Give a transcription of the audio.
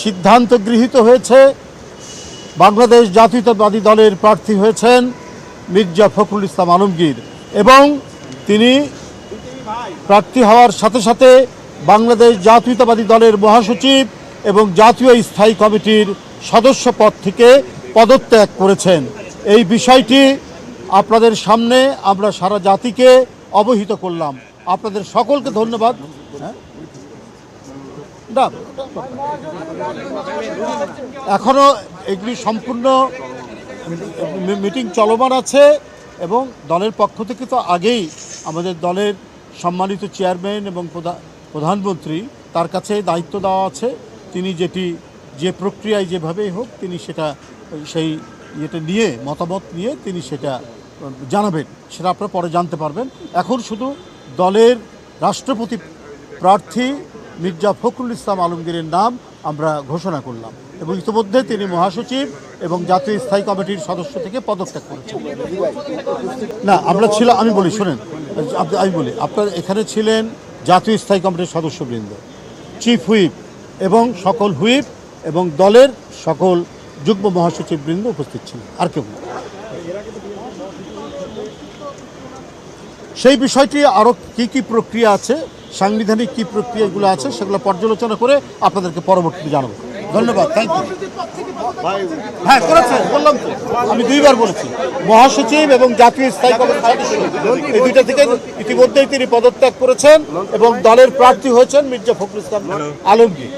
সিদ্ধান্ত গৃহীত হয়েছে। বাংলাদেশ জাতীয়তাবাদী দলের প্রার্থী হয়েছেন মির্জা ফখরুল ইসলাম আলমগীর এবং তিনি প্রার্থী হওয়ার সাথে সাথে বাংলাদেশ জাতীয়তাবাদী দলের মহাসচিব এবং জাতীয় স্থায়ী কমিটির সদস্য পদ থেকে পদত্যাগ করেছেন। এই বিষয়টি আপনাদের সামনে আমরা সারা জাতিকে অবহিত করলাম। আপনাদের সকলকে ধন্যবাদ। এখনো এগুলি সম্পূর্ণ মিটিং চলমান আছে এবং দলের পক্ষ থেকে তো আগেই আমাদের দলের সম্মানিত চেয়ারম্যান এবং প্রধানমন্ত্রী তার কাছে দায়িত্ব দেওয়া আছে। তিনি যে প্রক্রিয়ায় যেভাবেই হোক তিনি সেই ইয়েটা নিয়ে মতামত নিয়ে তিনি সেটা জানাবেন, সেটা আপনারা পরে জানতে পারবেন। এখন শুধু দলের রাষ্ট্রপতি প্রার্থী মির্জা ফখরুল ইসলাম আলমগীরের নাম আমরা ঘোষণা করলাম এবং ইতিমধ্যে তিনি মহাসচিব এবং জাতীয় স্থায়ী কমিটির সদস্য থেকে পদত্যাগ করেছেন। না আমরা ছিলাম, আমি বলি শোনেন, আমি বলি আপনার এখানে ছিলেন জাতীয় স্থায়ী কমিটির সদস্যবৃন্দ, চিফ হুইপ এবং সকল হুইপ এবং দলের সকল যুগ্ম মহাসচিববৃন্দ উপস্থিত ছিলেন, আর কেউ না। সেই বিষয়টি আরও কী প্রক্রিয়া আছে, সাংবিধানিক কী প্রক্রিয়াগুলো আছে সেগুলো পর্যালোচনা করে আপনাদেরকে পরবর্তীতে জানাবো। ধন্যবাদ, থ্যাংক ইউ। হ্যাঁ করেছেন, বললাম তো, আমি 2 বার বলেছি। মহাসচিব এবং জাতীয় স্থায়ী কমিটির সদস্য এই 2টা থেকে ইতিমধ্যেই তিনি পদত্যাগ করেছেন এবং দলের প্রার্থী হয়েছেন মির্জা ফখরুল ইসলাম আলমগীর।